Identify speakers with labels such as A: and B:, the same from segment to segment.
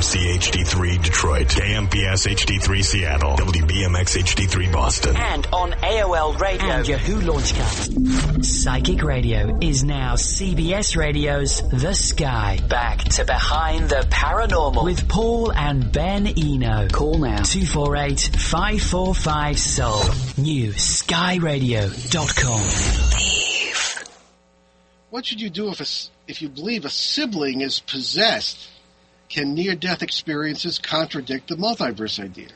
A: KMC HD3 Detroit, KMPS HD3 Seattle, WBMX HD3 Boston.
B: And on AOL Radio and Yahoo Launchcast. Psychic Radio is now CBS Radio's The Sky. Back to Behind the Paranormal with Paul and Ben Eno. Call now 248-545-SOUL. New skyradio.com.
C: What should you do if you believe a sibling is possessed? Can near-death experiences contradict the multiverse idea?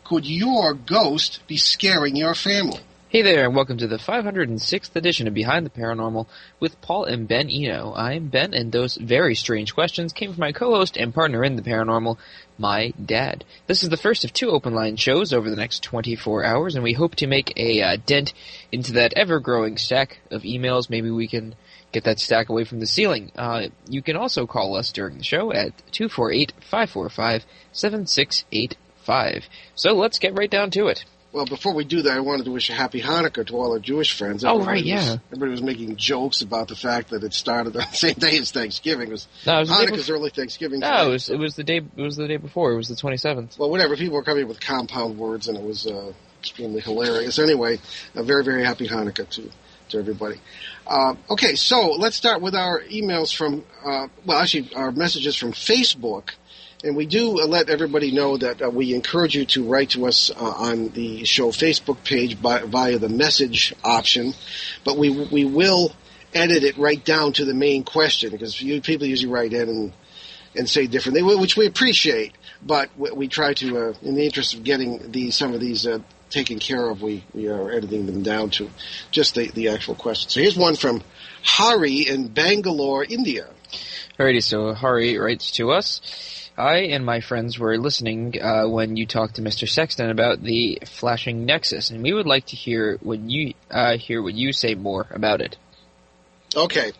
C: Could your ghost be scaring your family?
D: Hey there, and welcome to the 506th edition of Behind the Paranormal with Paul and Ben Eno. I'm Ben, and those very strange questions came from my co-host and partner in the paranormal, my dad. This is the first of 2 open-line shows over the next 24 hours, and we hope to make a dent into that ever-growing stack of emails. Maybe we can get that stack away from the ceiling. You can also call us during the show at 248-545-7685. So let's get right down to it.
C: Well, before we do that, I wanted to wish a happy Hanukkah to all our Jewish friends.
D: Everybody
C: was making jokes about the fact that it started on the same day as Thanksgiving. Hanukkah's early Thanksgiving.
D: No, it was the day before. It was the 27th.
C: Well, whatever. People were coming up with compound words, and it was extremely hilarious. Anyway, a very, very happy Hanukkah to everybody. Okay, so let's start with our emails from, our messages from Facebook. And we do let everybody know that we encourage you to write to us on the show Facebook page via the message option. But we will edit it right down to the main question, because people usually write in and say different things, which we appreciate. But we try to, in the interest of getting some of these taken care of, we are editing them down to just the actual question. So here's one from Hari in Bangalore, India.
D: Alrighty, so Hari writes to us. I and my friends were listening when you talked to Mr. Sexton about the flashing nexus, and we would like to hear what you say more about it. Okay.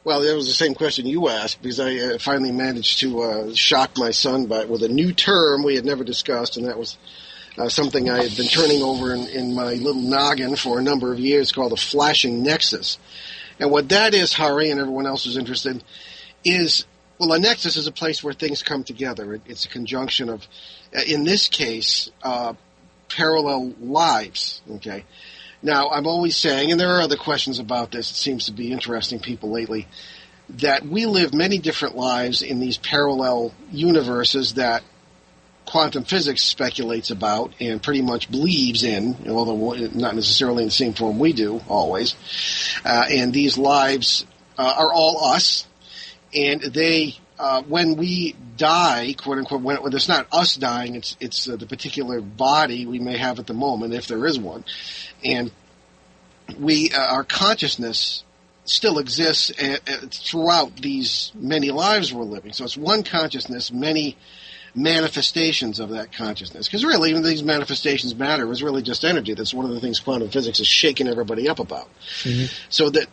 C: Well, that was the same question you asked, because I finally managed to shock my son with a new term we had never discussed, and that was something I had been turning over in my little noggin for a number of years, called the flashing nexus. And what that is, Hari and everyone else who's interested, is... Well, a nexus is a place where things come together. It's a conjunction of, in this case, parallel lives. Okay. Now, I'm always saying, and there are other questions about this, it seems to be interesting people lately, that we live many different lives in these parallel universes that quantum physics speculates about and pretty much believes in, although not necessarily in the same form we do, always. And these lives are all us. And they, when we die, quote unquote, when it's not us dying, it's the particular body we may have at the moment, if there is one, and our consciousness still exists throughout these many lives we're living. So it's one consciousness, many manifestations of that consciousness. Because really, even these manifestations matter is really just energy. That's one of the things quantum physics is shaking everybody up about. Mm-hmm. So that.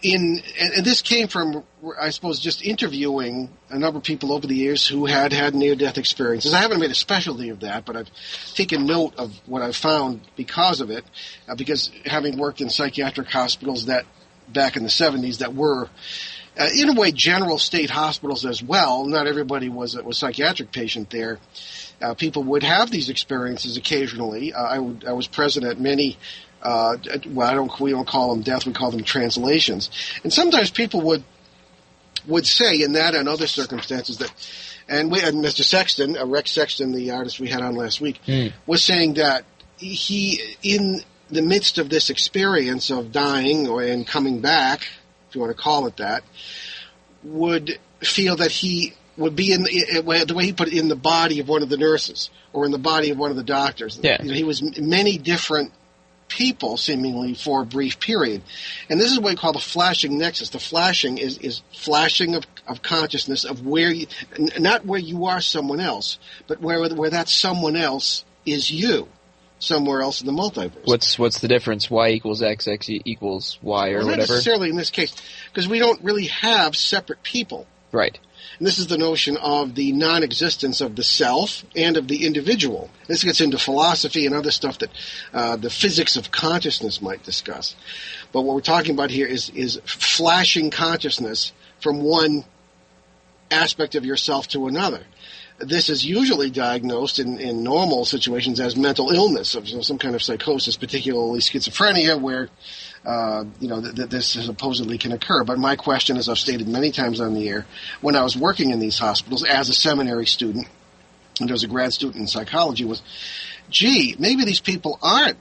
C: And this came from, I suppose, just interviewing a number of people over the years who had near-death experiences. I haven't made a specialty of that, but I've taken note of what I've found because of it, because having worked in psychiatric hospitals that back in the 70s that were, in a way, general state hospitals as well. Not everybody was a psychiatric patient there. People would have these experiences occasionally. I was present at many. We don't call them death, we call them translations. And sometimes people would say in that and other circumstances that, and Mr. Sexton, Rex Sexton, the artist we had on last week, was saying that he, in the midst of this experience of dying and coming back, if you want to call it that, would feel that he would be the way he put it, in the body of one of the nurses or in the body of one of the doctors.
D: Yeah.
C: He was many different people, seemingly, for a brief period. And this is what we call the flashing nexus. The flashing is flashing of consciousness of not where you are someone else, but where that someone else is you, somewhere else in the multiverse.
D: What's the difference? Y equals X, X equals Y, or whatever?
C: Not necessarily in this case, because we don't really have separate people.
D: Right.
C: And this is the notion of the non-existence of the self and of the individual. This gets into philosophy and other stuff that the physics of consciousness might discuss. But what we're talking about here is flashing consciousness from one aspect of yourself to another. this is usually diagnosed in normal situations as mental illness, of some kind of psychosis, particularly schizophrenia, where this supposedly can occur. But my question, as I've stated many times on the air, when I was working in these hospitals as a seminary student, and as a grad student in psychology, was, gee, maybe these people aren't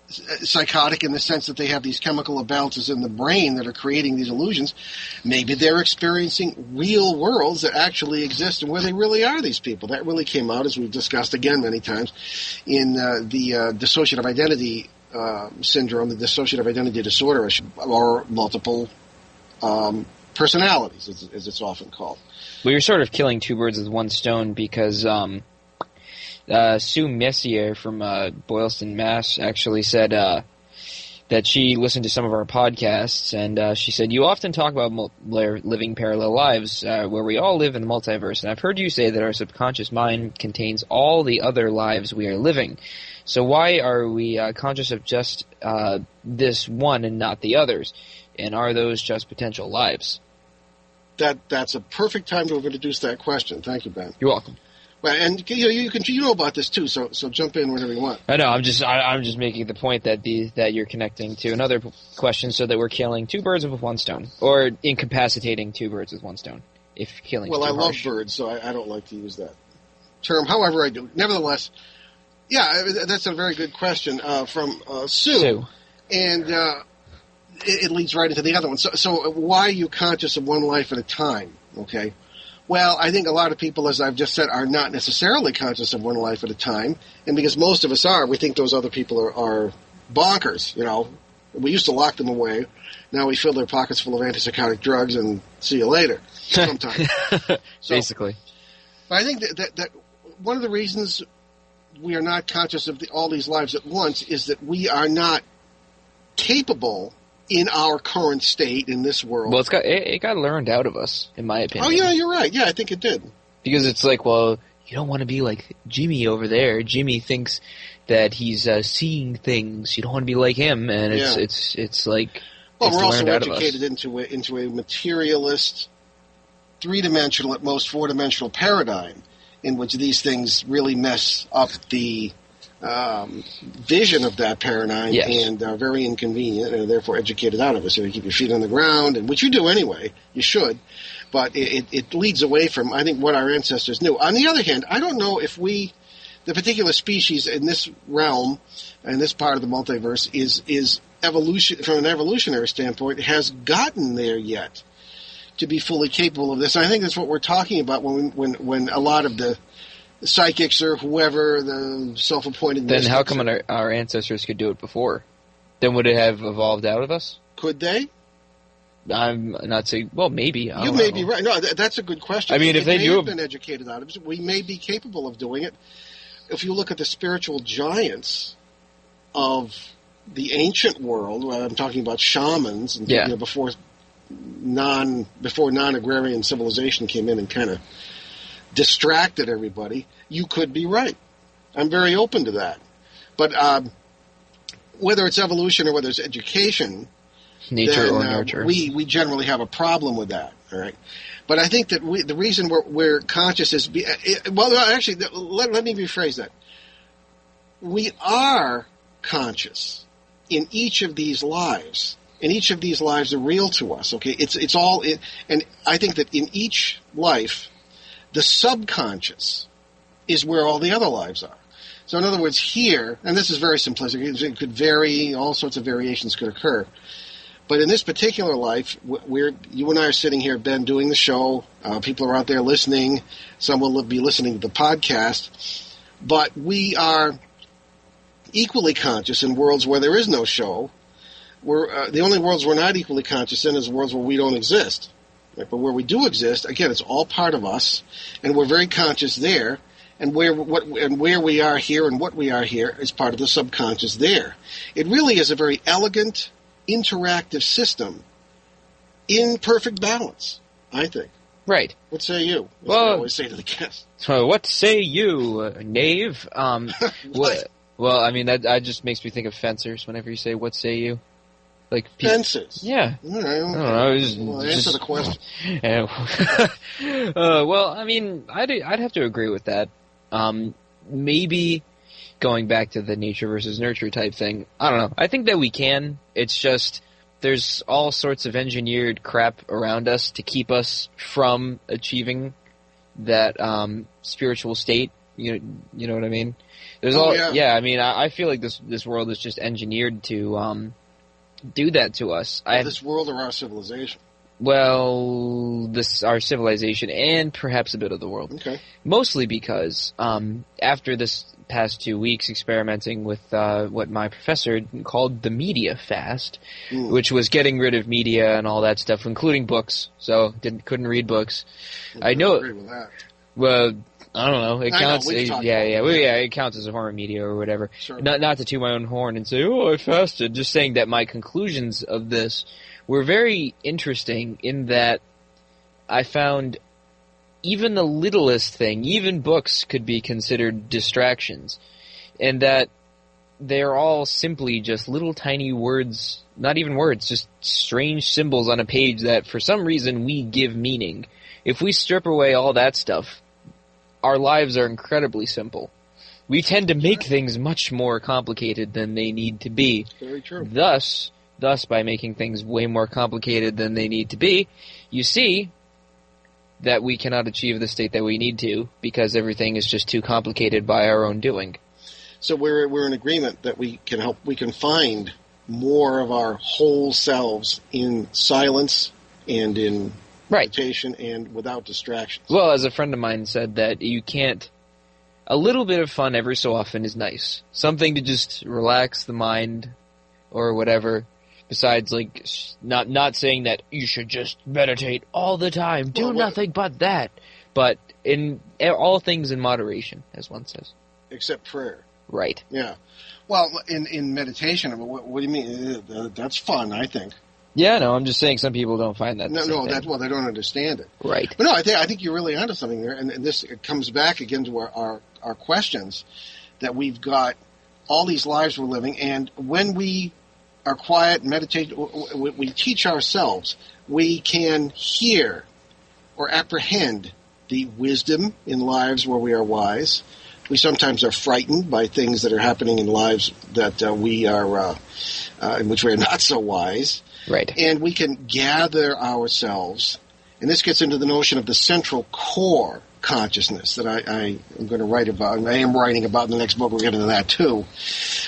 C: psychotic in the sense that they have these chemical imbalances in the brain that are creating these illusions. Maybe they're experiencing real worlds that actually exist and where they really are these people. That really came out, as we've discussed again many times, in the dissociative identity syndrome, the dissociative identity disorder, or multiple personalities, as it's often called.
D: Well, you're sort of killing two birds with one stone because Sue Messier from Boylston, Mass. actually said that she listened to some of our podcasts, and she said, you often talk about living parallel lives where we all live in the multiverse, and I've heard you say that our subconscious mind contains all the other lives we are living. So why are we conscious of just this one and not the others? And are those just potential lives?
C: That's a perfect time to introduce that question. Thank you, Ben.
D: You're welcome.
C: Well, and you know about this too, so jump in whenever you want.
D: I know. I'm just making the point that you're connecting to another question, so that we're killing two birds with one stone, or incapacitating two birds with one stone. If killing.
C: Well, I love birds, so I don't like to use that term. However, I do. Nevertheless, yeah, that's a very good question from Sue. And it leads right into the other one. So why are you conscious of one life at a time? Okay. Well, I think a lot of people, as I've just said, are not necessarily conscious of one life at a time. And because most of us are, we think those other people are bonkers, We used to lock them away. Now we fill their pockets full of antipsychotic drugs and see you later sometimes.
D: Basically.
C: But I think that one of the reasons we are not conscious of all these lives at once is that we are not capable in our current state in this world.
D: Well, it got learned out of us, in my opinion.
C: Oh, yeah, you're right. Yeah, I think it did.
D: Because it's like, well, you don't want to be like Jimmy over there. Jimmy thinks that he's seeing things. You don't want to be like him, and it's like.
C: Well, we're also educated into a materialist, three-dimensional, at most four-dimensional paradigm, in which these things really mess up the vision of that paradigm, yes, and are very inconvenient and therefore educated out of it. So you keep your feet on the ground, and which you do anyway. You should. But it leads away from, I think, what our ancestors knew. On the other hand, I don't know if the particular species in this realm, and this part of the multiverse, is evolution, from an evolutionary standpoint, has gotten there yet to be fully capable of this. And I think that's what we're talking about when a lot of the psychics or whoever, the self-appointed...
D: Then how come our ancestors could do it before? Then would it have evolved out of us?
C: Could they?
D: I'm not saying... Well, maybe.
C: You may be right. No, that's a good question.
D: I mean, if they do...
C: have been educated out of it, we may be capable of doing it. If you look at the spiritual giants of the ancient world, I'm talking about shamans, and before non-agrarian civilization came in and kind of distracted everybody, you could be right. I'm very open to that. But whether it's evolution or whether it's education,
D: nature or nurture,
C: we generally have a problem with that. All right. But I think that the reason we're conscious is actually, let me rephrase that. We are conscious in each of these lives, and each of these lives are real to us. Okay, it's all, and I think that in each life, the subconscious is where all the other lives are. So in other words, here, and this is very simplistic, it could vary, all sorts of variations could occur. But in this particular life, you and I are sitting here, Ben, doing the show. People are out there listening. Some will be listening to the podcast. But we are equally conscious in worlds where there is no show. The only worlds we're not equally conscious in is worlds where we don't exist. Right? But where we do exist, again, it's all part of us, and we're very conscious there. And where we are here and what we are here is part of the subconscious there. It really is a very elegant, interactive system in perfect balance, I think.
D: Right.
C: What say you? That's what I always say to the guests.
D: So what say you, knave? Well, I mean, that just makes me think of fencers whenever you say, what say you? Like
C: fences.
D: Yeah.
C: All right.
D: I don't know.
C: Answer the question.
D: Well, I mean, I'd have to agree with that. Maybe going back to the nature versus nurture type thing. I don't know. I think that we can. It's just there's all sorts of engineered crap around us to keep us from achieving that spiritual state. You know what I mean? There's I mean, I feel like this world is just engineered to do that to us.
C: This world or our civilization?
D: Well, our civilization and perhaps a bit of the world.
C: Okay.
D: Mostly because after this past 2 weeks experimenting with what my professor called the media fast, which was getting rid of media and all that stuff, including books. So couldn't read books. I know.
C: Agree with that.
D: Well, I don't know. It counts.
C: It
D: counts as a horror media or whatever.
C: Sure.
D: Not to toot my own horn and say, "Oh, I fasted." Just saying that my conclusions of this were very interesting in that I found even the littlest thing, even books, could be considered distractions, and that they're all simply just little tiny words, not even words, just strange symbols on a page that for some reason we give meaning. If we strip away all that stuff, our lives are incredibly simple. We tend to make things much more complicated than they need to be.
C: Very true.
D: Thus, by making things way more complicated than they need to be, you see that we cannot achieve the state that we need to because everything is just too complicated by our own doing.
C: So we're in agreement that we can find more of our whole selves in silence and in meditation and without distractions.
D: Well, as a friend of mine said, that you can't. A little bit of fun every so often is nice. Something to just relax the mind, or whatever. Besides, like, not saying that you should just meditate all the time. Do nothing but that. But in all things in moderation, as one says.
C: Except prayer.
D: Right.
C: Yeah. Well, in meditation, what do you mean? That's fun, I think.
D: Yeah, no, I'm just saying some people don't find that.
C: No, they don't understand it.
D: Right.
C: But no, I think you're really onto something there, and this comes back again to our questions, that we've got all these lives we're living, and when we are quiet, meditate, we teach ourselves, we can hear or apprehend the wisdom in lives where we are wise. We sometimes are frightened by things that are happening in lives that we are in which we are not so wise.
D: Right.
C: And we can gather ourselves, and this gets into the notion of the central core consciousness that I am going to write about, and I am writing about in the next book. We'll get into that too.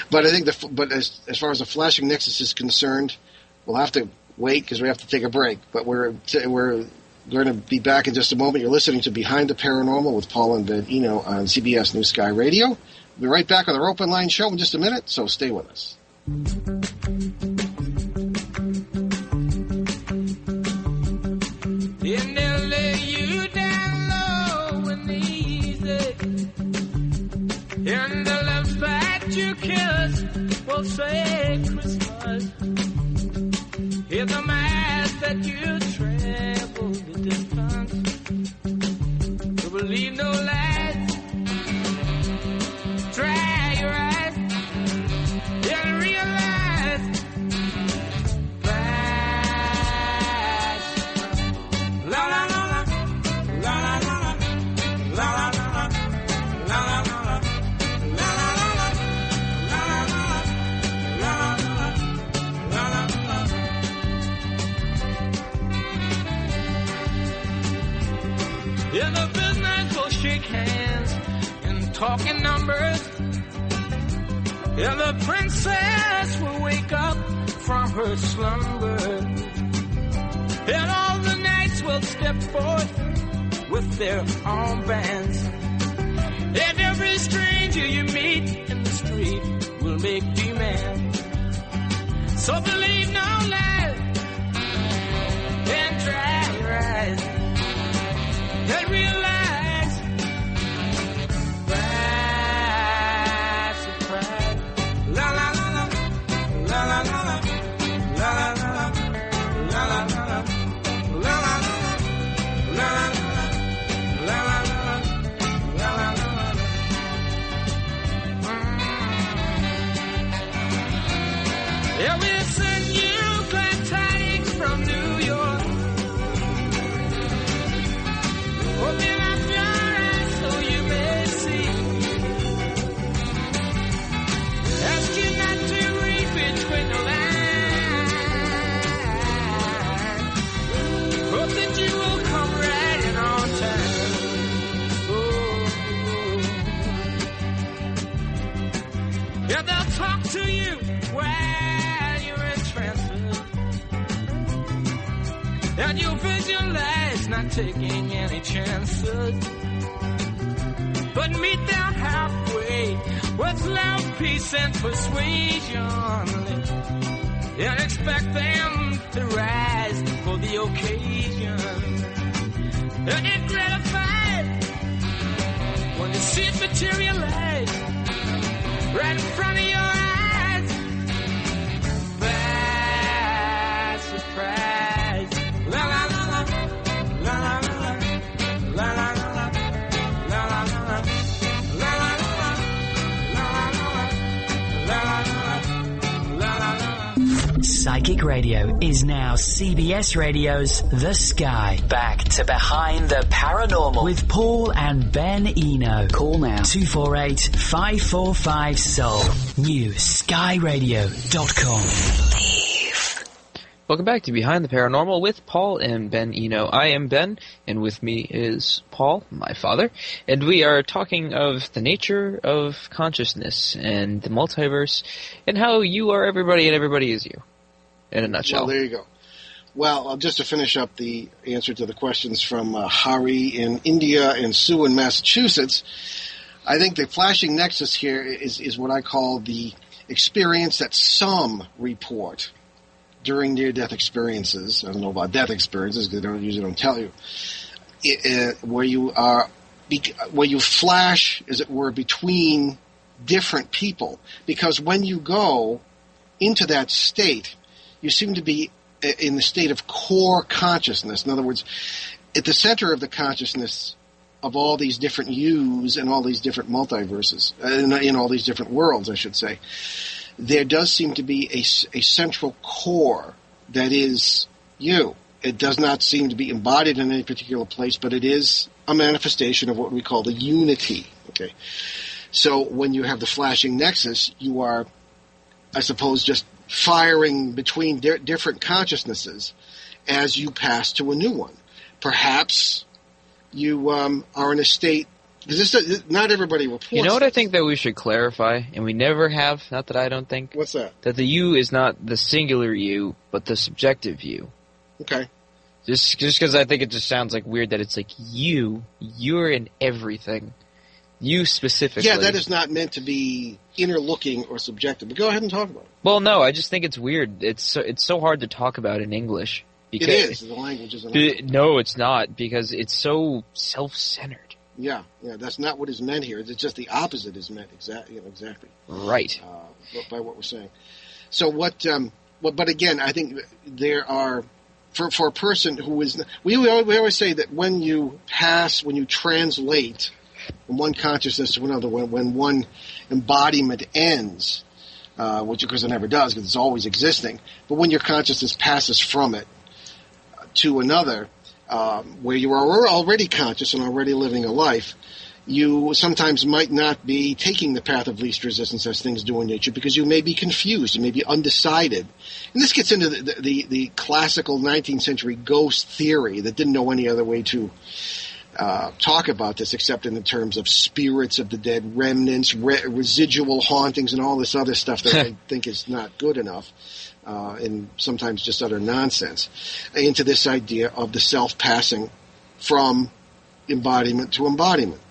C: But I think as far as the flashing nexus is concerned, we'll have to wait because we have to take a break. But we're going to be back in just a moment. You're listening to Behind the Paranormal with Paul and Ben Eno on CBS New Sky Radio. We'll be right back on our open line show in just a minute, so stay with us.
E: And they'll lay you down low and easy. And the lips that you kiss will say Christmas. Hear the mass that you travel the distance. To believe no lies. Dry your eyes and realize. In the business we'll shake hands and talk in numbers. And the princess will wake up from her slumber. And all the knights will step forth with their armbands. And every stranger you meet in the street will make demands. So believe no lies and dry your eyes and realize by surprise. La la la la la la la la la la la la la Yeah, we'll send you taking any chances. But meet them halfway with love, peace, and persuasion, and expect them to rise for the occasion. And get gratified when you see it materialize right in front of your eyes. By surprise. La la la la, la la la la, la la la la, la la la la, la la la la, la la la.
B: Psychic Radio is now CBS Radio's The Sky. Back to Behind the Paranormal with Paul and Ben Eno. Call now 248-545-SOUL. New skyradio.com.
D: Welcome back to Behind the Paranormal with Paul and Ben Eno. I am Ben, and with me is Paul, my father, and we are talking of the nature of consciousness and the multiverse and how you are everybody and everybody is you, in a nutshell.
C: Well, there you go. Well, just to finish up the answer to the questions from Hari in India and Sue in Massachusetts, I think the flashing nexus here is what I call the experience that some report during near-death experiences. I don't know about death experiences because they usually don't tell you. Where you flash, as it were, between different people. Because when you go into that state, you seem to be in the state of core consciousness. In other words, at the center of the consciousness of all these different yous and all these different multiverses, in all these different worlds, I should say, there does seem to be a central core that is you. It does not seem to be embodied in any particular place, but it is a manifestation of what we call the unity. Okay, so when you have the flashing nexus, you are, I suppose, just firing between different consciousnesses as you pass to a new one. Perhaps you are in a state. Because not everybody reports. You
D: know what I think that we should clarify, and we never have, not that I don't think?
C: What's that?
D: That the you is not the singular you, but the subjective you.
C: Okay.
D: Just because I think it just sounds like weird that it's like you're in everything. You specifically.
C: Yeah, that is not meant to be inner looking or subjective, but go ahead and talk about it.
D: Well, no, I just think it's weird. It's so hard to talk about in English.
C: Because it is. The language isn't.
D: No, it's not, because it's so self-centered.
C: Yeah, that's not what is meant here. It's just the opposite is meant exactly.
D: Right.
C: By what we're saying. So but again, I think there are, for a person who is, we always say that when you translate from one consciousness to another, when one embodiment ends, which of course it never does because it's always existing, but when your consciousness passes from it to another, where you are already conscious and already living a life, you sometimes might not be taking the path of least resistance as things do in nature because you may be confused, you may be undecided. And this gets into the classical 19th century ghost theory that didn't know any other way to talk about this except in the terms of spirits of the dead, remnants, residual hauntings, and all this other stuff that I think is not good enough. And sometimes just utter nonsense, into this idea of the self passing from embodiment to embodiment.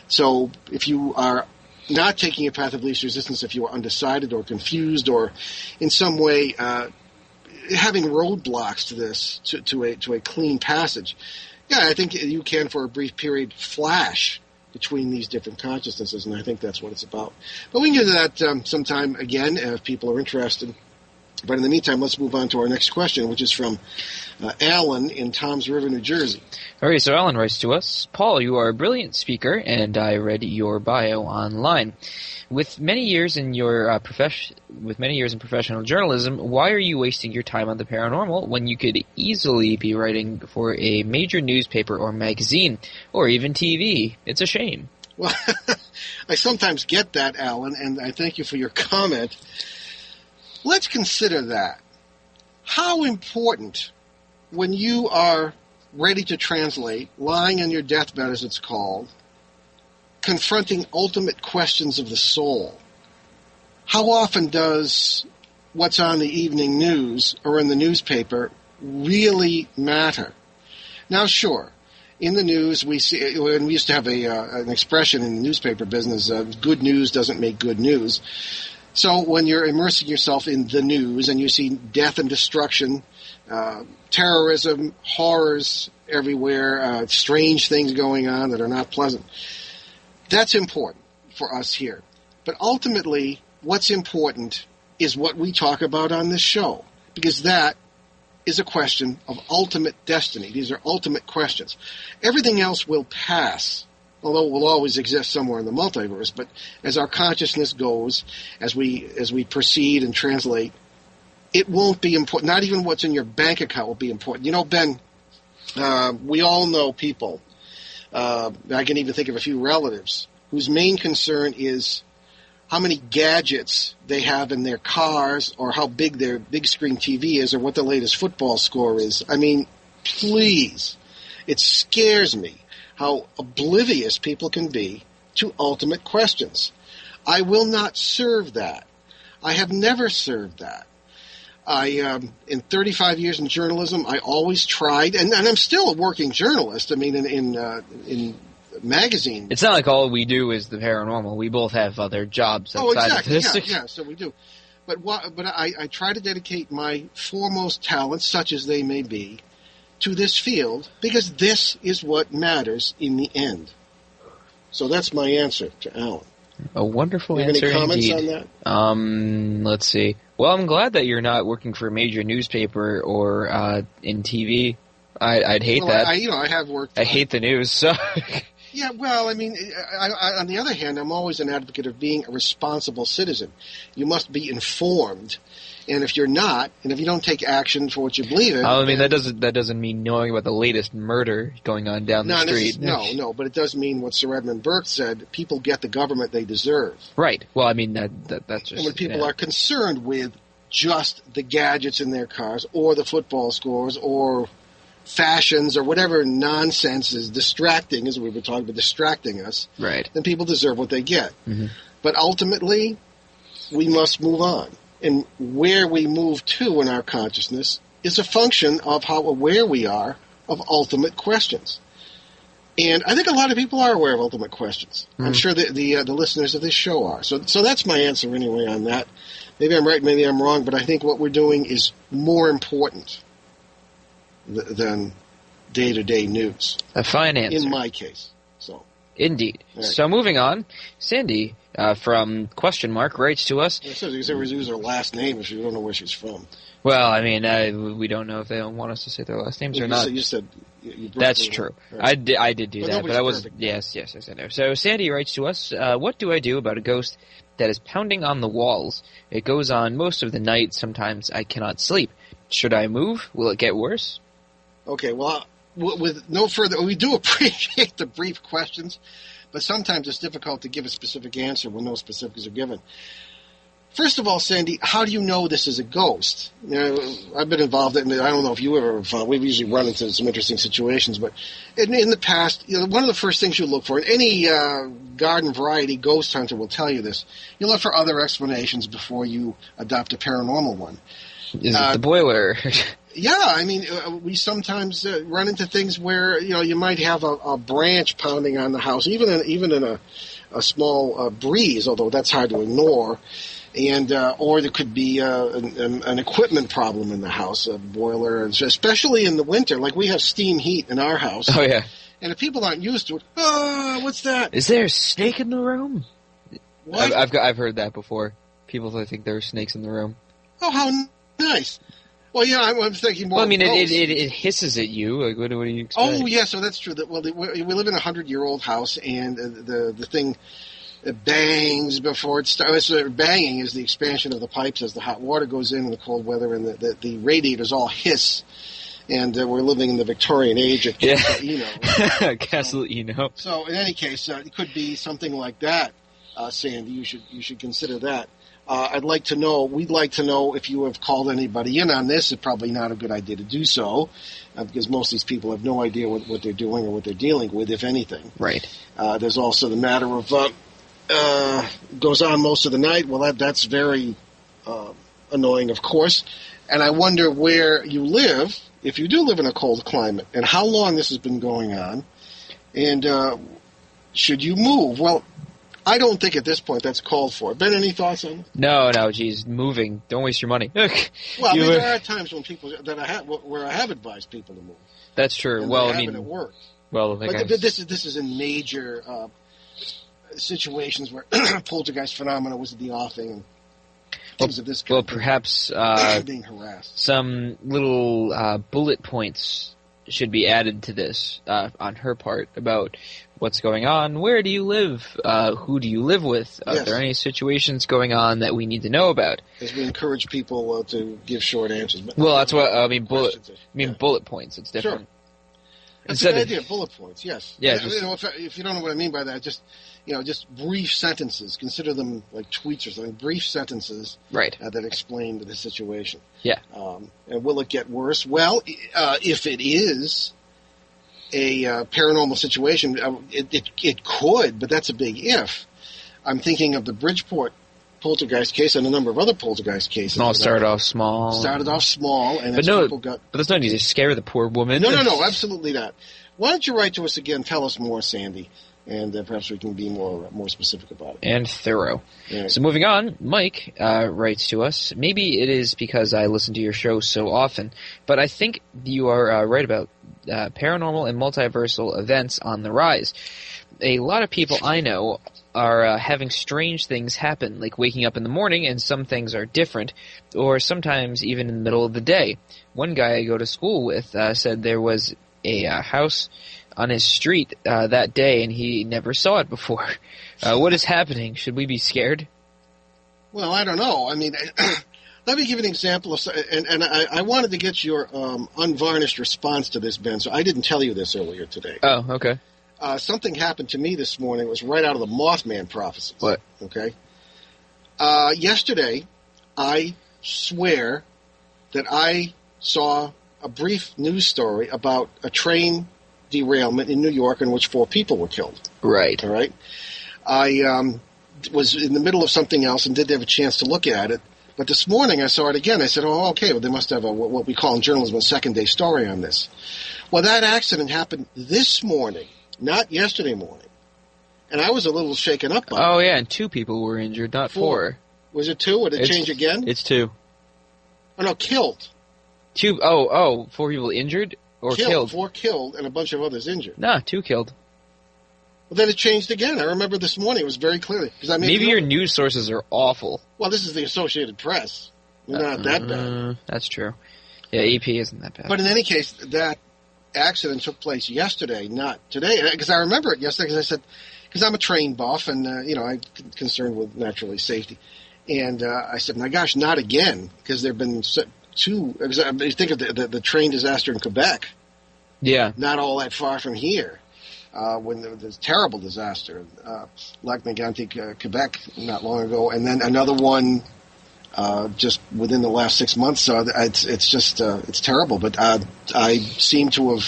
C: So if you are not taking a path of least resistance, if you are undecided or confused or in some way having roadblocks to this, to a clean passage, yeah, I think you can, for a brief period, flash between these different consciousnesses, and I think that's what it's about. But we can get to that sometime again if people are interested. But in the meantime, let's move on to our next question, which is from Alan in Toms River, New Jersey.
D: All right, so Alan writes to us, Paul, you are a brilliant speaker, and I read your bio online. With many years in professional journalism, why are you wasting your time on the paranormal when you could easily be writing for a major newspaper or magazine, or even TV? It's a shame.
C: Well, I sometimes get that, Alan, and I thank you for your comment. Let's consider that. How important, when you are ready to translate, lying on your deathbed as it's called, confronting ultimate questions of the soul, how often does what's on the evening news or in the newspaper really matter? Now, sure, In the news, we see, and we used to have an expression in the newspaper business, good news doesn't make good news. So when you're immersing yourself in the news and you see death and destruction, terrorism, horrors everywhere, strange things going on that are not pleasant, that's important for us here. But ultimately, what's important is what we talk about on this show, because that is a question of ultimate destiny. These are ultimate questions. Everything else will pass, although it will always exist somewhere in the multiverse. But as our consciousness goes, as we proceed and translate, it won't be important. Not even what's in your bank account will be important. You know, Ben, we all know people. I can even think of a few relatives whose main concern is how many gadgets they have in their cars, or how big their big screen TV is, or what the latest football score is. I mean, please. It scares me how oblivious people can be to ultimate questions. I will not serve that. I have never served that. In 35 years in journalism, I always tried, and I'm still a working journalist. I mean, in magazine.
D: It's not like all we do is the paranormal. We both have other jobs outside of this.
C: Yeah, so we do. But I try to dedicate my foremost talents, such as they may be, to this field, because this is what matters in the end. So that's my answer to Alan.
D: A wonderful
C: answer
D: indeed.
C: Any comments on that?
D: Let's see. Well, I'm glad that you're not working for a major newspaper or in TV. I'd hate that.
C: I have worked.
D: I hate the news, so...
C: Yeah, well, I mean, on the other hand, I'm always an advocate of being a responsible citizen. You must be informed, and if you're not, and if you don't take action for what you believe in...
D: I mean, that doesn't mean knowing about the latest murder going on down the street.
C: No, but it does mean what Sir Edmund Burke said, people get the government they deserve.
D: Right. Well, I mean, that's just...
C: And when people are concerned with just the gadgets in their cars, or the football scores, or fashions, or whatever nonsense is distracting, as we were talking about, distracting us,
D: right,
C: then people deserve what they get.
D: Mm-hmm.
C: But ultimately, we must move on. And where we move to in our consciousness is a function of how aware we are of ultimate questions. And I think a lot of people are aware of ultimate questions. Mm-hmm. I'm sure the listeners of this show are. So that's my answer anyway on that. Maybe I'm right, maybe I'm wrong, but I think what we're doing is more important than day-to-day news.
D: A fine answer.
C: In my case. So.
D: Indeed.
C: Right.
D: So moving on, Sandy from question mark writes to us.
C: It says you can always use her last name if you don't know where she's from.
D: Well, I mean, we don't know if they don't want us to say their last names or not.
C: You said you
D: that's true. Right. I did do that, but I was
C: perfect.
D: Yes, I know. So Sandy writes to us, what do I do about a ghost that is pounding on the walls? It goes on most of the night. Sometimes I cannot sleep. Should I move? Will it get worse?
C: Okay, well, with no further, we do appreciate the brief questions, but sometimes it's difficult to give a specific answer when no specifics are given. First of all, Sandy, how do you know this is a ghost? You know, I've been involved in it. I don't know if you ever found. We've usually run into some interesting situations, but in the past, one of the first things you look for, and any garden variety ghost hunter will tell you this, you look for other explanations before you adopt a paranormal one.
D: Is it the boiler?
C: Yeah, I mean, we sometimes run into things where you might have a branch pounding on the house, even in a small breeze, although that's hard to ignore, and or there could be an equipment problem in the house, a boiler, especially in the winter. Like we have steam heat in our house.
D: Oh yeah,
C: and if people aren't used to it, what's that?
D: Is there a snake in the room?
C: What?
D: I've heard that before. People think there are snakes in the room.
C: Oh, how nice. Well, yeah, I'm thinking more.
D: Well, I mean, it hisses at you. Like, what do you expect?
C: Oh, yeah, so that's true. We live in a 100-year-old house, and the thing bangs before it starts. Banging is the expansion of the pipes as the hot water goes in the cold weather, and the radiators all hiss. And we're living in the Victorian age at Castle Eno.
D: Castle Eno.
C: So, in any case, it could be something like that, Sandy. You should consider that. We'd like to know if you have called anybody in on this. It's probably not a good idea to do so, because most of these people have no idea what they're doing or what they're dealing with, if anything.
D: Right.
C: There's also the matter of goes on most of the night. Well, that's very annoying, of course. And I wonder where you live, if you do live in a cold climate, and how long this has been going on. And should you move? Well, I don't think at this point that's called for. Ben, any thoughts on it?
D: No, geez, moving. Don't waste your money.
C: Well, I mean, there are times when where I have advised people to move.
D: That's true.
C: And
D: well,
C: they
D: I mean,
C: haven't at work.
D: Well,
C: but this is in major situations where poltergeist phenomena was at the offing and things of this kind.
D: Well, perhaps
C: being harassed.
D: Some little bullet points should be added to this on her part about what's going on. Where do you live? Who do you live with? Are there any situations going on that we need to know about?
C: As we encourage people to give short answers. But
D: well, that's what I mean. Bullet points. It's different.
C: Sure. That's a good idea. Bullet points. Yes.
D: Yeah.
C: If you don't know what I mean by that, just brief sentences. Consider them like tweets or something. Brief sentences.
D: Right.
C: That explain the situation.
D: Yeah.
C: And will it get worse? Well, if it is a paranormal situation, it could, but that's a big if. I'm thinking of the Bridgeport poltergeist case and a number of other poltergeist cases.
D: All started off small.
C: And
D: but there's no need to scare the poor woman.
C: No, absolutely not. Why don't you write to us again? Tell us more, Sandy, and perhaps we can be more specific about it.
D: And thorough.
C: Yeah.
D: So moving on, Mike writes to us. Maybe it is because I listen to your show so often, but I think you are right about paranormal and multiversal events on the rise. A lot of people I know are having strange things happen, like waking up in the morning and some things are different, or sometimes even in the middle of the day. One guy I go to school with said there was a house on his street that day and he never saw it before. What is happening? Should we be scared?
C: Well, I don't know. I mean, let me give you an example of, and I wanted to get your unvarnished response to this, Ben, so I didn't tell you this earlier today.
D: Oh, okay.
C: Something happened to me this morning. It was right out of the Mothman prophecies.
D: What?
C: Okay. Yesterday, I swear that I saw a brief news story about a train derailment in New York in which 4 people were killed.
D: Right.
C: All right. I was in the middle of something else and didn't have a chance to look at it. But this morning I saw it again. I said, oh, okay, well, they must have what we call in journalism a second-day story on this. Well, that accident happened this morning. Not yesterday morning. And I was a little shaken up by it.
D: Oh, yeah, and 2 people were injured, not 4.
C: Was it 2? Would it change again?
D: It's 2.
C: Oh, no, killed.
D: 2, 4 people injured or killed?
C: 4 killed and a bunch of others injured.
D: No, 2 killed.
C: Well, then it changed again. I remember this morning. It was very clearly.
D: Maybe your news sources are awful.
C: Well, this is the Associated Press. They're not that bad.
D: That's true. Yeah, AP isn't that bad.
C: But in any case, that accident took place yesterday, not today. Because I remember it yesterday because I said, because I'm a train buff and, I'm concerned with, naturally, safety. And I said, my gosh, not again. Because there have been 2, because I think of the train disaster in Quebec.
D: Yeah.
C: Not all that far from here. When there was this terrible disaster, Lac Mégantic, Quebec, not long ago. And then another one just within the last 6 months. So it's terrible. But I seem to have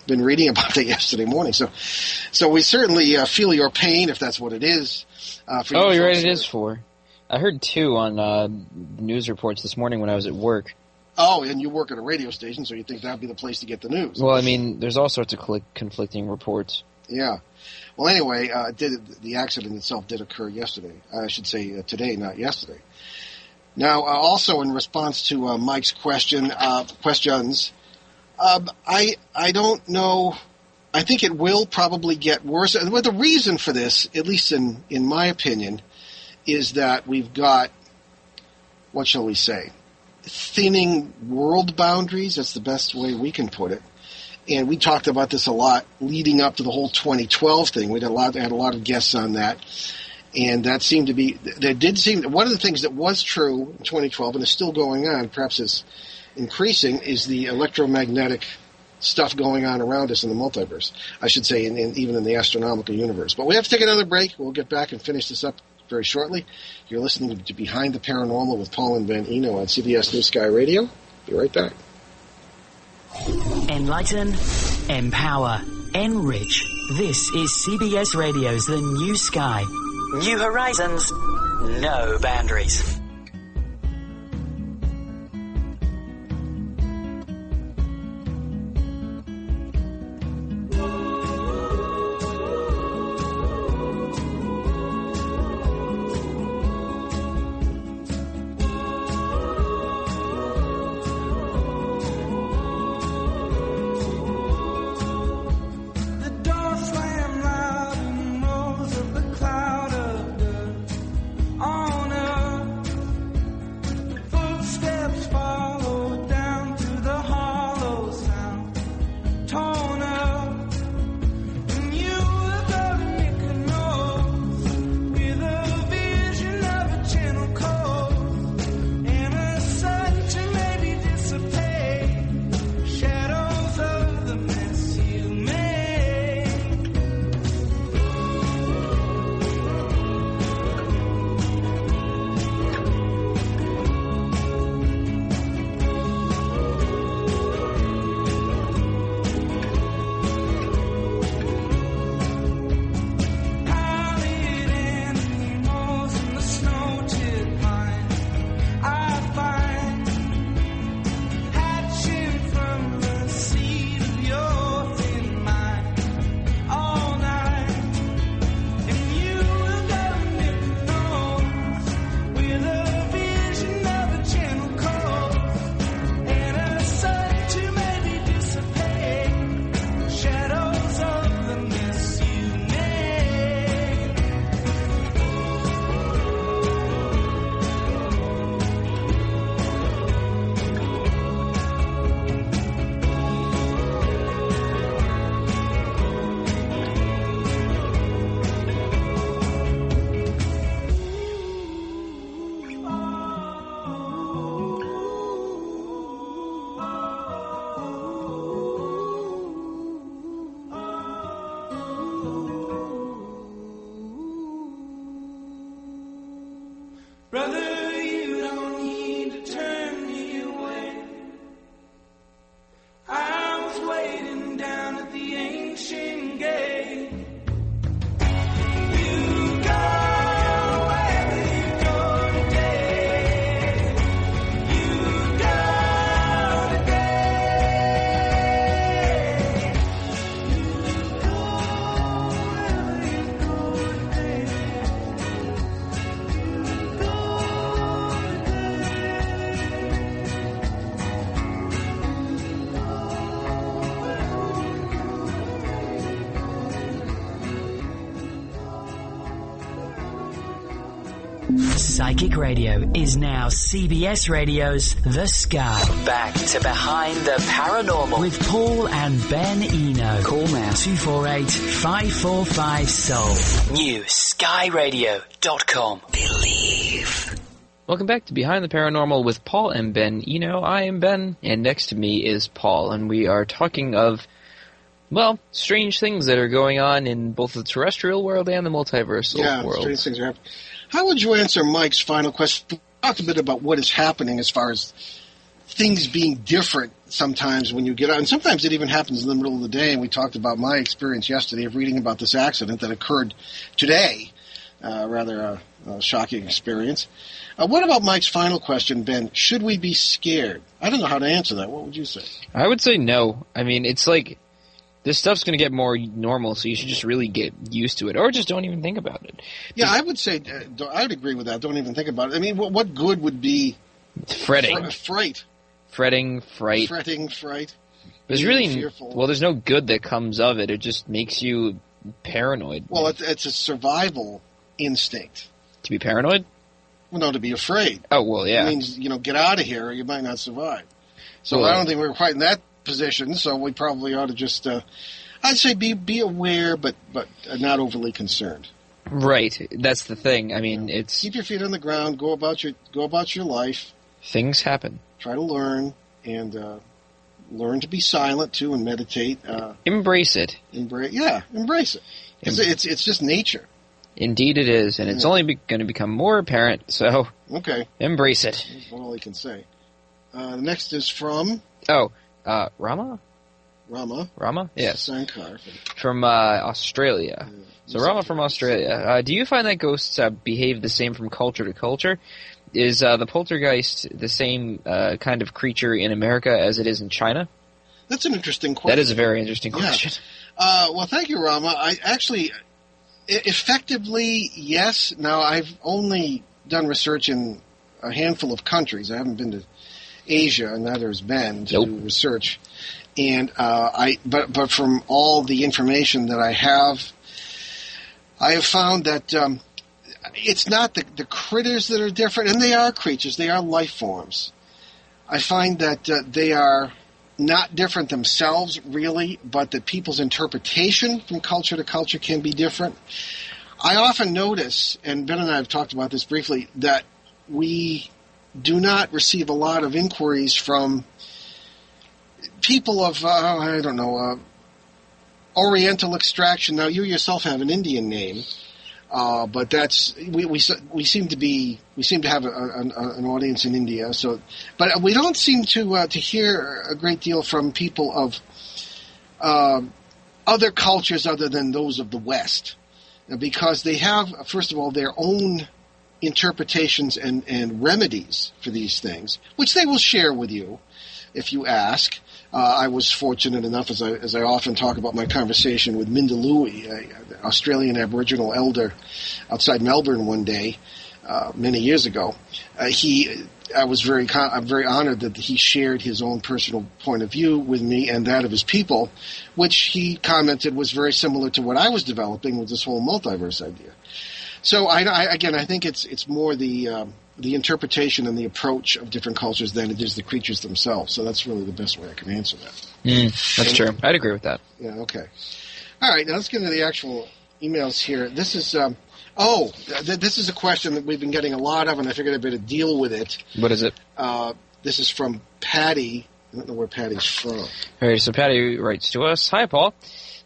C: been reading about it yesterday morning. So we certainly feel your pain, if that's what it is.
D: You're right, it is 4. I heard 2 on news reports this morning when I was at work.
C: Oh, and you work at a radio station, so you think that would be the place to get the news.
D: Well, I mean, there's all sorts of conflicting reports.
C: Yeah. Well, anyway, the accident itself did occur yesterday. I should say today, not yesterday. Now, also in response to Mike's questions, I don't know. I think it will probably get worse. Well, the reason for this, at least in my opinion, is that we've got, what shall we say, thinning world boundaries. That's the best way we can put it. And we talked about this a lot leading up to the whole 2012 thing. We had a lot of guests on that. And that seemed to be, one of the things that was true in 2012 and is still going on, perhaps is increasing, is the electromagnetic stuff going on around us in the multiverse. I should say, even in the astronomical universe. But we have to take another break. We'll get back and finish this up very shortly. You're listening to Behind the Paranormal with Paul and Ben Eno on CBS New Sky Radio. Be right back.
B: Enlighten, empower, enrich. This is CBS Radio's The New Sky. New horizons, no boundaries.
E: Brother, you don't need to turn me away. I was waiting down at the ancient gate. You go wherever you go today. You go today. You go wherever you go today.
B: Psychic Radio is now CBS Radio's The Sky. Back to Behind the Paranormal with Paul and Ben Eno. Call now 248-545-SOUL. New skyradio.com. Believe.
D: Welcome back to Behind the Paranormal with Paul and Ben Eno. I am Ben, and next to me is Paul, and we are talking of, well, strange things that are going on in both the terrestrial world and the multiversal world.
C: Strange things are happening. How would you answer Mike's final question? We talked a bit about what is happening as far as things being different sometimes when you get out. And sometimes it even happens in the middle of the day. And we talked about my experience yesterday of reading about this accident that occurred today. Rather a shocking experience. What about Mike's final question, Ben? Should we be scared? I don't know how to answer that. What would you say? I
D: would say no. I mean, it's like this stuff's going to get more normal, so you should just really get used to it, or just don't even think about it.
C: Yeah, I would say, I would agree with that. Don't even think about it. I mean, what good would be
D: fretting?
C: Fright.
D: Fretting, fright.
C: Fretting, fright.
D: There's really, fearful. Well, there's no good that comes of it. It just makes you paranoid.
C: Well, it's a survival instinct.
D: To be paranoid?
C: Well, no, to be afraid.
D: Oh, well, yeah.
C: It means, get out of here or you might not survive. So I don't think we're quite in that position, so we probably ought to just, I'd say be aware, but not overly concerned.
D: Right, that's the thing. I mean, it's
C: keep your feet on the ground. Go about your life.
D: Things happen.
C: Try to learn and learn to be silent too, and meditate.
D: Embrace it.
C: Embrace it. It's just nature.
D: Indeed, it is, and it's only going to become more apparent. So, embrace it.
C: That's all I can say. The next is from
D: Rama?
C: Rama?
D: Yes.
C: Sankar.
D: From Australia. So Rama from Australia. Do you find that ghosts behave the same from culture to culture? Is the poltergeist the same kind of creature in America as it is in China?
C: That's an interesting question.
D: That is a very interesting question.
C: Well, thank you, Rama. I actually, effectively, yes. Now, I've only done research in a handful of countries. I haven't been to Asia, and neither has Ben, to do research. And but from all the information that I have found that it's not the critters that are different, and they are creatures, they are life forms. I find that they are not different themselves, really, but that people's interpretation from culture to culture can be different. I often notice, and Ben and I have talked about this briefly, that we do not receive a lot of inquiries from people of, Oriental extraction. Now, you yourself have an Indian name, but that's we seem to have an audience in India. So, but we don't seem to hear a great deal from people of other cultures other than those of the West, because they have, first of all, their own interpretations and remedies for these things, which they will share with you if you ask. I was fortunate enough, as I often talk about my conversation with Minda Louie, an Australian Aboriginal elder outside Melbourne one day, many years ago. I'm very honored that he shared his own personal point of view with me and that of his people, which he commented was very similar to what I was developing with this whole multiverse idea. So I think it's more the interpretation and the approach of different cultures than it is the creatures themselves. So that's really the best way I can answer that.
D: That's true. I'd agree with that.
C: Yeah. Okay. All right. Now let's get into the actual emails here. This is this is a question that we've been getting a lot of, and I figured I'd better deal with it.
D: What is it?
C: This is from Patty I don't know where Patty's from.
D: All right, so Patty writes to us, "Hi, Paul.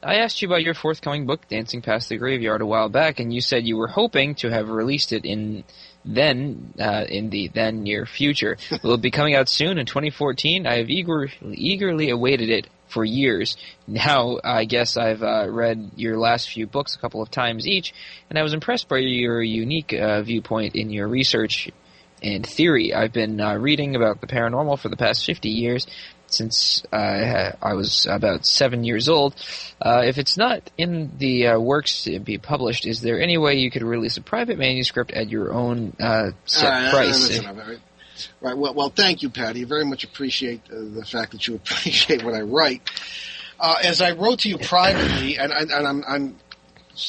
D: I asked you about your forthcoming book, Dancing Past the Graveyard, a while back, and you said you were hoping to have released it in the then near future. Will it be coming out soon in 2014? I have eagerly awaited it for years. Now, I guess I've read your last few books a couple of times each, and I was impressed by your unique viewpoint in your research and theory. I've been reading about the paranormal for the past 50 years, since I was about 7 years old. If it's not in the works to be published, is there any way you could release a private manuscript at your own set price?"
C: Right. Well, thank you, Patty. I very much appreciate the fact that you appreciate what I write. As I wrote to you privately, and I'm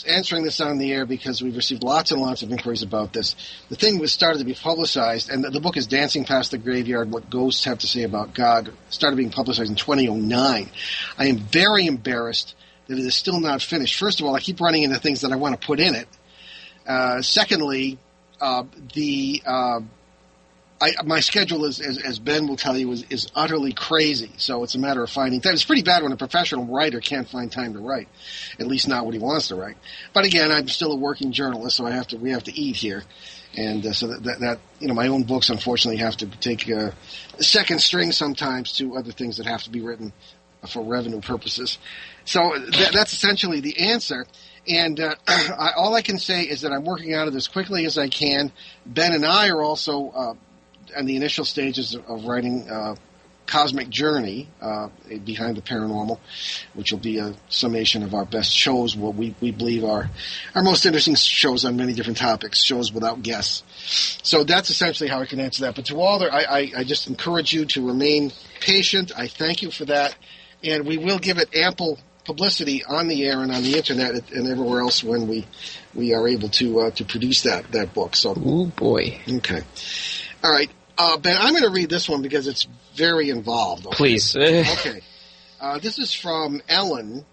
C: answering this on the air because we've received lots and lots of inquiries about this. The thing was started to be publicized, and the book is Dancing Past the Graveyard, What Ghosts Have to Say About God, started being publicized in 2009. I am very embarrassed that it is still not finished. First of all, I keep running into things that I want to put in it. Secondly, my schedule is, as Ben will tell you, is utterly crazy. So it's a matter of finding time. It's pretty bad when a professional writer can't find time to write, at least not what he wants to write. But again, I'm still a working journalist, so we have to eat here, and so that my own books unfortunately have to take a second string sometimes to other things that have to be written for revenue purposes. So that's essentially the answer. And all I can say is that I'm working on it as quickly as I can. Ben and I are also in the initial stages of writing Cosmic Journey, Behind the Paranormal, which will be a summation of our best shows, what we believe are our most interesting shows on many different topics, shows without guests. So that's essentially how I can answer that. But to all, I just encourage you to remain patient. I thank you for that. And we will give it ample publicity on the air and on the internet and everywhere else when we are able to produce that book. So,
D: ooh boy.
C: Okay. All right. Ben, I'm going to read this one because it's very involved. Okay?
D: Please.
C: Okay. This is from Ellen.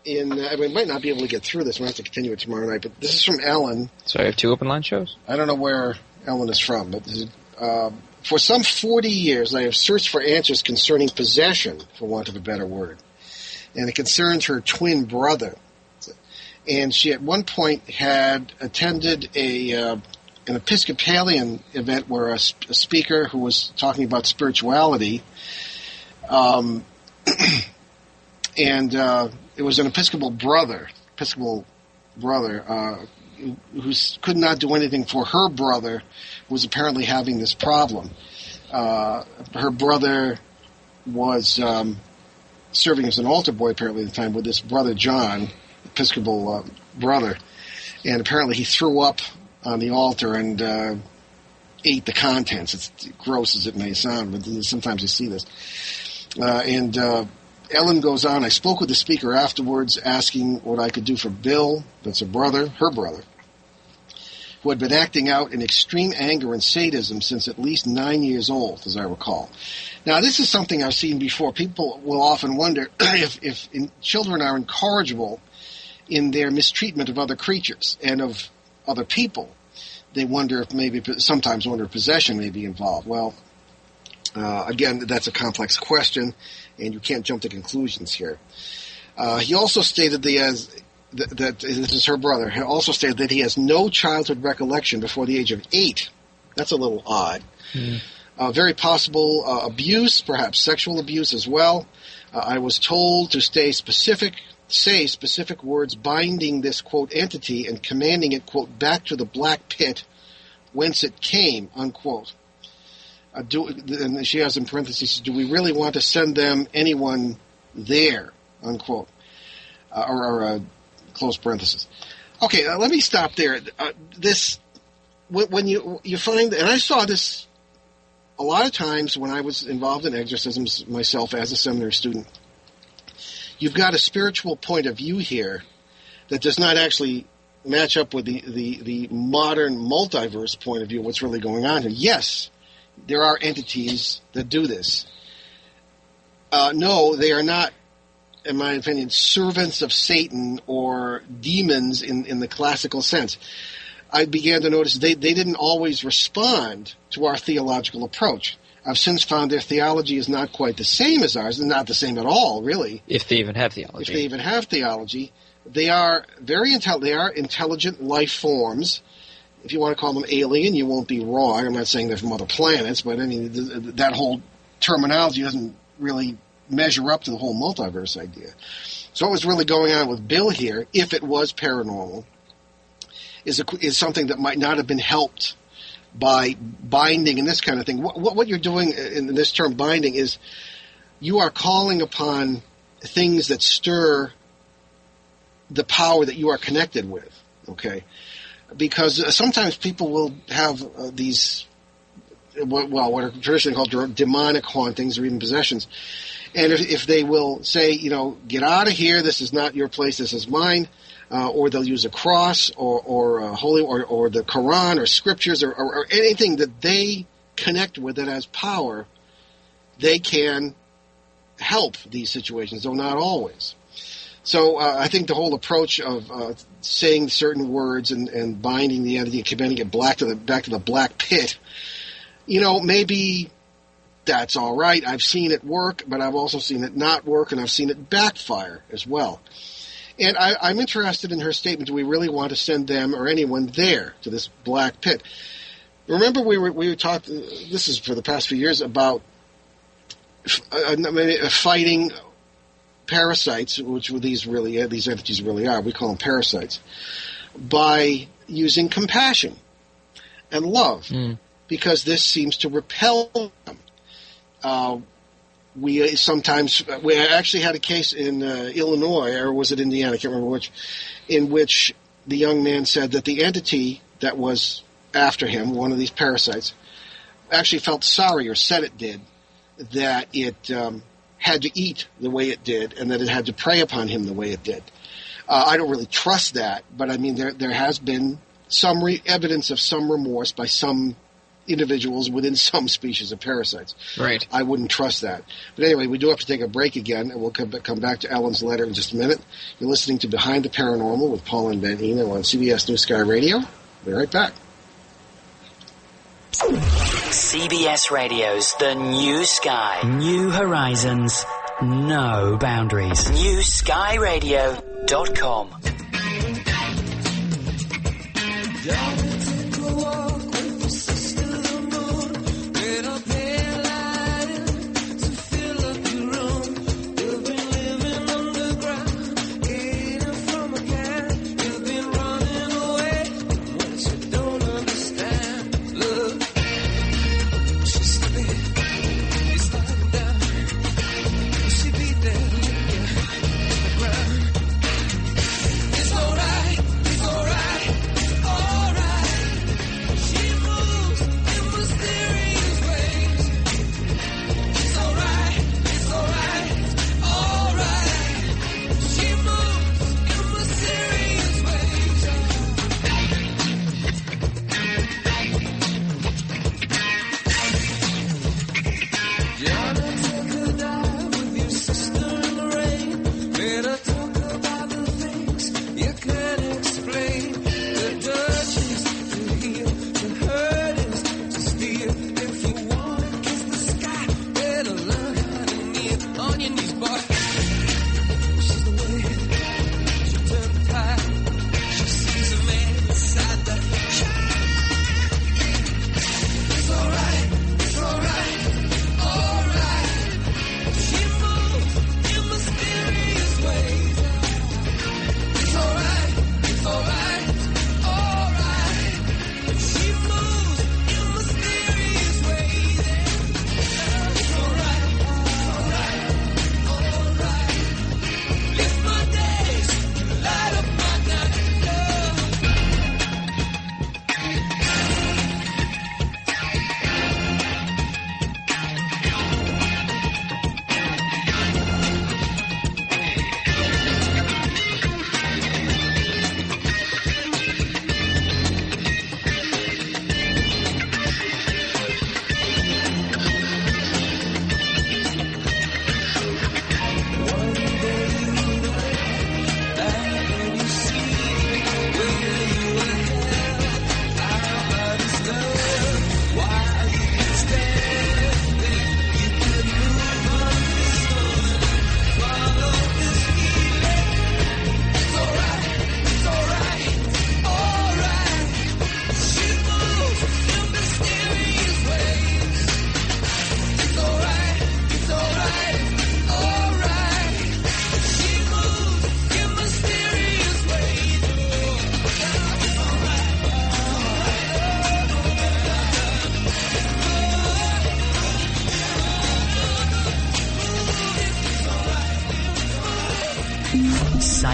C: We might not be able to get through this. We'll have to continue it tomorrow night. But this is from Ellen.
D: So I have 2 open line shows?
C: I don't know where Ellen is from, but for some 40 years I have searched for answers concerning possession, for want of a better word. And it concerns her twin brother. And she at one point had attended an Episcopalian event where a speaker who was talking about spirituality, and it was an Episcopal brother who could not do anything for her brother, who was apparently having this problem. Her brother was serving as an altar boy apparently at the time with this brother John, Episcopal brother, and apparently he threw up on the altar and ate the contents. It's gross as it may sound, but sometimes you see this. And Ellen goes on, I spoke with the speaker afterwards asking what I could do for Bill, that's her brother, who had been acting out in extreme anger and sadism since at least 9 years old, as I recall. Now, this is something I've seen before. People will often wonder if children are incorrigible in their mistreatment of other creatures and of other people. They sometimes wonder if possession may be involved. Well, again, that's a complex question, and you can't jump to conclusions here. He also stated that this is her brother. He also stated that he has no childhood recollection before the age of 8. That's a little odd. Very possible abuse, perhaps sexual abuse as well. I was told to say specific words binding this, quote, entity and commanding it, quote, back to the black pit whence it came, unquote. And she has in parentheses, do we really want to send anyone there, unquote, or close parentheses. Okay, let me stop there. When you find, and I saw this a lot of times when I was involved in exorcisms myself as a seminary student, you've got a spiritual point of view here that does not actually match up with the modern multiverse point of view of what's really going on here. Yes, there are entities that do this. No, they are not, in my opinion, servants of Satan or demons in the classical sense. I began to notice they didn't always respond to our theological approach. I've since found their theology is not quite the same as ours, and not the same at all, really.
D: If they even have theology.
C: If they even have theology. They are very they are intelligent life forms. If you want to call them alien, you won't be wrong. I'm not saying they're from other planets, but I mean, that whole terminology doesn't really measure up to the whole multiverse idea. So what was really going on with Bill here, if it was paranormal, is something that might not have been helped by binding and this kind of thing. What you're doing in this term binding is you are calling upon things that stir the power that you are connected with, okay? Because sometimes people will have these, what are traditionally called demonic hauntings or even possessions. And if they will say, get out of here, this is not your place, this is mine, or they'll use a cross or holy or the Quran or scriptures or anything that they connect with that has power, they can help these situations, though not always. So I think the whole approach of saying certain words and binding the entity and committing it back to the black pit, maybe that's all right. I've seen it work, but I've also seen it not work, and I've seen it backfire as well. And I'm interested in her statement. Do we really want to send them or anyone there to this black pit? Remember, we were talking. This is for the past few years about fighting parasites, which these entities really are. We call them parasites, by using compassion and love, because this seems to repel them. We actually had a case in Illinois, or was it Indiana? I can't remember which, in which the young man said that the entity that was after him, one of these parasites, actually felt sorry, or said it did, that it had to eat the way it did, and that it had to prey upon him the way it did. I don't really trust that, but I mean, there has been some evidence of some remorse by some individuals within some species of parasites.
D: Right.
C: I wouldn't trust that. But anyway, we do have to take a break again, and we'll come back to Ellen's letter in just a minute. You're listening to Behind the Paranormal with Paul and Ben Eno on CBS New Sky Radio. Be right back.
B: CBS Radio's The New Sky. New horizons, no boundaries. NewSkyRadio.com.
E: It's alright,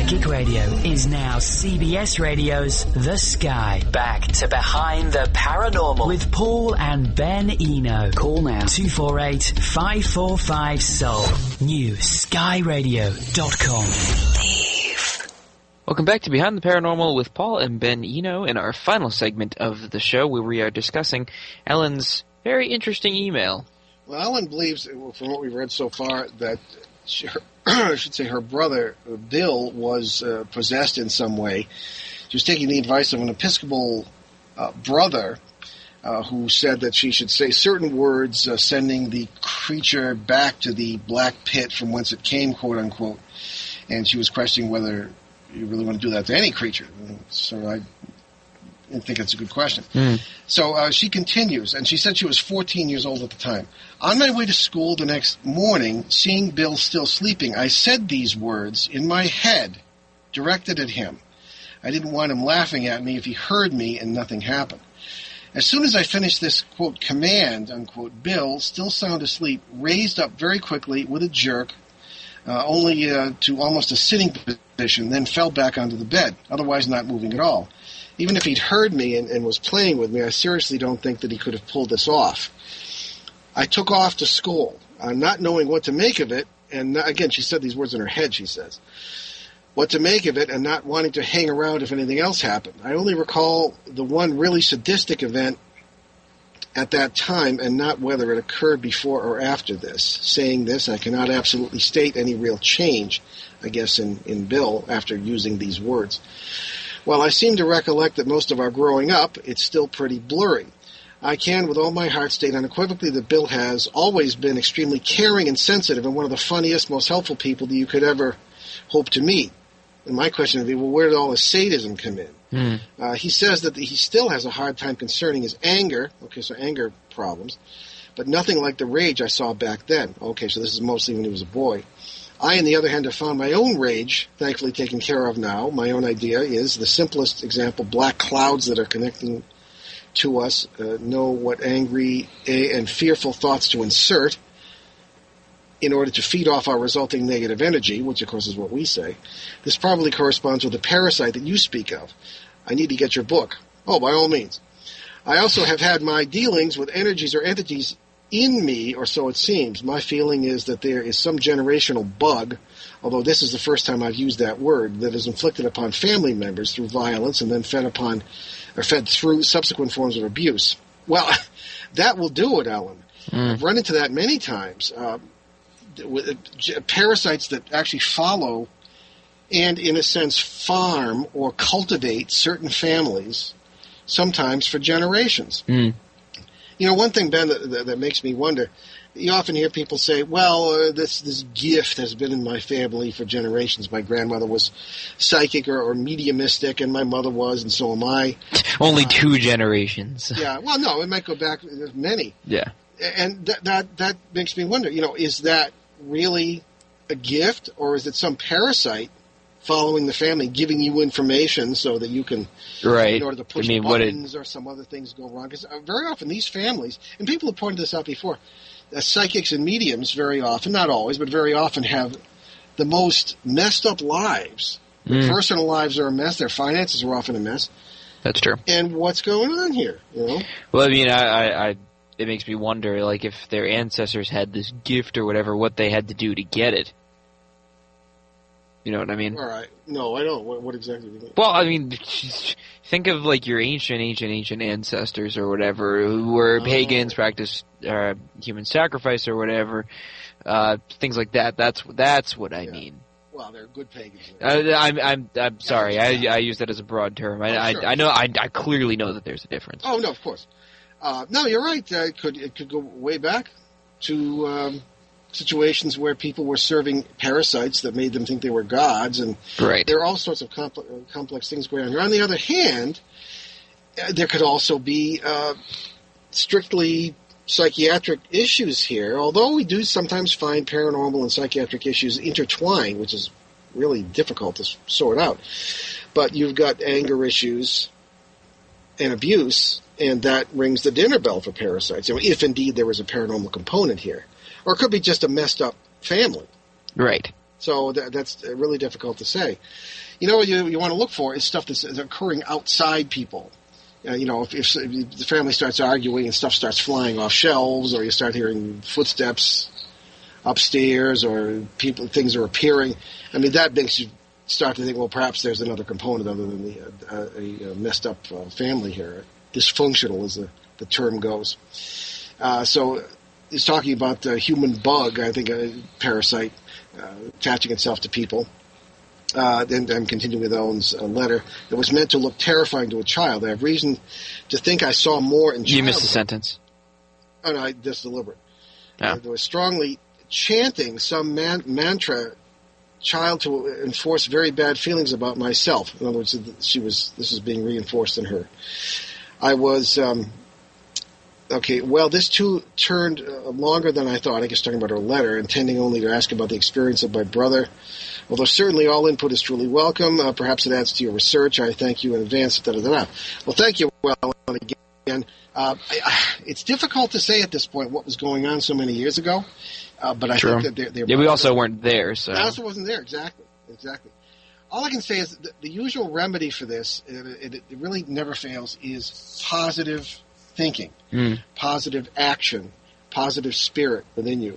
B: Psychic Radio is now CBS Radio's The Sky. Back to Behind the Paranormal with Paul and Ben Eno. Call now 248-545-SOUL. New skyradio.com.
D: Welcome back to Behind the Paranormal with Paul and Ben Eno in our final segment of the show where we are discussing Ellen's very interesting email.
C: Well, Ellen believes, from what we've read so far, that I should say her brother, Bill, was possessed in some way. She was taking the advice of an Episcopal brother who said that she should say certain words, sending the creature back to the black pit from whence it came, quote unquote. And she was questioning whether you really want to do that to any creature. So I think it's a good question. So she continues, and she said she was 14 years old at the time. On my way to school the next morning, seeing Bill still sleeping, I said these words in my head, directed at him. I didn't want him laughing at me if he heard me, and nothing happened. As soon as I finished this, quote, command, unquote, Bill, still sound asleep, raised up very quickly with a jerk, only to almost a sitting position, then fell back onto the bed, otherwise not moving at all. Even if he'd heard me and was playing with me, I seriously don't think that he could have pulled this off. I took off to school, not knowing what to make of it, and again, she said these words in her head, she says, what to make of it and not wanting to hang around if anything else happened. I only recall the one really sadistic event at that time and not whether it occurred before or after this. Saying this, I cannot absolutely state any real change, I guess, in Bill after using these words. While I seem to recollect that most of our growing up, it's still pretty blurry. I can, with all my heart, state unequivocally that Bill has always been extremely caring and sensitive and one of the funniest, most helpful people that you could ever hope to meet. And my question would be, well, where did all his sadism come in? He says that he still has a hard time concerning his anger. Okay, so anger problems. But nothing like the rage I saw back then. Okay, so this is mostly when he was a boy. I, on the other hand, have found my own rage, thankfully taken care of now. My own idea is the simplest example, black clouds that are connecting to us, know what angry and fearful thoughts to insert in order to feed off our resulting negative energy, which of course is what we say. This probably corresponds with the parasite that you speak of. I need to get your book. Oh, by all means. I also have had my dealings with energies or entities in me, or so it seems. My feeling is that there is some generational bug, although this is the first time I've used that word, that is inflicted upon family members through violence and then fed through subsequent forms of abuse. Well, that will do it, Ellen. I've run into that many times. With parasites that actually follow and, in a sense, farm or cultivate certain families, sometimes for generations. You know, one thing, Ben, that makes me wonder, you often hear people say, well, this gift has been in my family for generations. My grandmother was psychic or mediumistic, and my mother was, and so am I.
D: Only 2 generations.
C: Yeah, well, no, it might go back many.
D: Yeah.
C: And that makes me wonder, you know, is that really a gift, or is it some parasite following the family, giving you information so that you can, in order to push buttons or some other things go wrong? Because very often these families, and people have pointed this out before, psychics and mediums very often, not always, but very often have the most messed up lives. Their personal lives are a mess. Their finances are often a mess.
D: That's true.
C: And what's going on here? You know?
D: Well, I mean, it makes me wonder, like, if their ancestors had this gift or whatever, what they had to do to get it. You know what I mean?
C: All right. No, I don't. What exactly do you mean?
D: Well, I mean, think of, like, your ancient ancestors or whatever who were pagans, practiced human sacrifice or whatever, things like that. That's what I mean.
C: Well, they're good pagans.
D: I'm sorry. I use that as a broad term.
C: Sure.
D: I know. I clearly know that there's a difference.
C: Oh no, of course. No, you're right. It could go way back to situations where people were serving parasites that made them think they were gods, and there are all sorts of complex things going on here. On the other hand, there could also be strictly psychiatric issues here, although we do sometimes find paranormal and psychiatric issues intertwined, which is really difficult to sort out. But you've got anger issues and abuse, and that rings the dinner bell for parasites, if indeed there was a paranormal component here. Or it could be just a messed up family.
D: Right.
C: So that's really difficult to say. You know what you want to look for is stuff that's occurring outside people. If the family starts arguing and stuff starts flying off shelves, or you start hearing footsteps upstairs, or things are appearing, I mean, that makes you start to think, well, perhaps there's another component other than a messed up family here. Dysfunctional, as the term goes. So he's talking about the human bug, I think, a parasite attaching itself to people. Then I'm continuing with Ellen's letter. It was meant to look terrifying to a child. I have reason to think I saw more in childhood.
D: You missed a sentence.
C: Oh, no, that's deliberate.
D: Yeah.
C: There was strongly chanting some mantra child to enforce very bad feelings about myself. In other words, this is being reinforced in her. I was... Okay, well, this too turned longer than I thought. I guess talking about her letter, intending only to ask about the experience of my brother. Although certainly all input is truly welcome, perhaps it adds to your research. I thank you in advance. Da-da-da-da. Well, thank you, Ellen, again. It's difficult to say at this point what was going on so many years ago, but I think that they're
D: we also weren't there. So.
C: I also wasn't there, exactly. All I can say is the usual remedy for this, it really never fails, is positive thinking, positive action, positive spirit within you.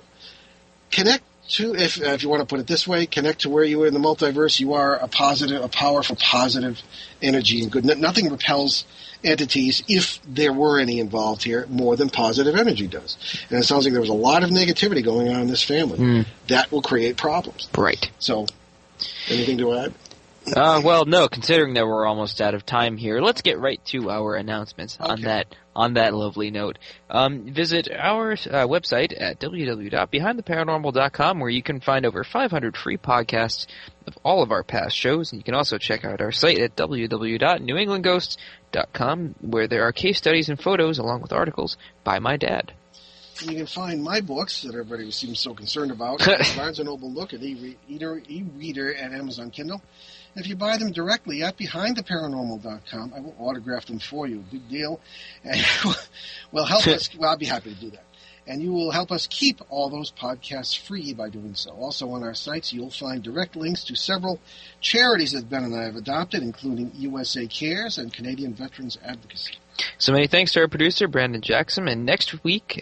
C: Connect to, if you want to put it this way, connect to where you are in the multiverse. You are a powerful, positive energy and good. Nothing repels entities, if there were any involved here, more than positive energy does. And it sounds like there was a lot of negativity going on in this family. That will create problems.
D: Right.
C: So, anything to add?
D: Well, no, considering that we're almost out of time here, let's get right to our announcements. Okay. On that lovely note. Visit our website at www.behindtheparanormal.com, where you can find over 500 free podcasts of all of our past shows, and you can also check out our site at www.newenglandghosts.com, where there are case studies and photos along with articles by my dad.
C: And you can find my books that everybody seems so concerned about at Barnes & Noble Look at e-reader at Amazon Kindle. And if you buy them directly at BehindTheParanormal.com, I will autograph them for you. Big deal. And will help us. Well, I'll be happy to do that. And you will help us keep all those podcasts free by doing so. Also on our sites, you'll find direct links to several charities that Ben and I have adopted, including USA Cares and Canadian Veterans Advocacy.
D: So many thanks to our producer, Brandon Jackson. And next week,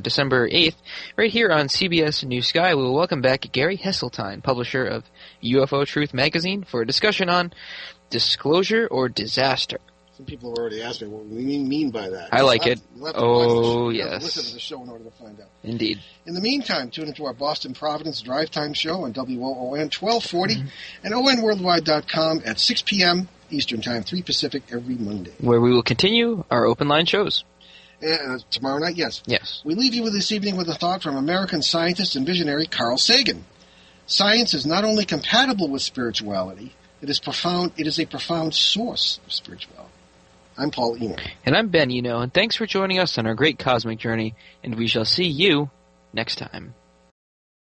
D: December 8th, right here on CBS New Sky, we will welcome back Gary Hesseltine, publisher of UFO Truth magazine, for a discussion on disclosure or disaster.
C: Some people have already asked me what we mean by that.
D: I like it.
C: Oh,
D: yes.
C: Listen to the show in order to find out.
D: Indeed.
C: In the meantime, tune into our Boston Providence Drive Time show on WOON 1240 and ONWorldwide.com at 6 p.m. Eastern Time, 3 Pacific every Monday.
D: Where we will continue our open line shows.
C: Tomorrow night, yes.
D: Yes.
C: We leave you with this evening with a thought from American scientist and visionary Carl Sagan. Science is not only compatible with spirituality, it is a profound source of spirituality. I'm Paul Eno.
D: And I'm Ben Eno, and thanks for joining us on our great cosmic journey, and we shall see you next time.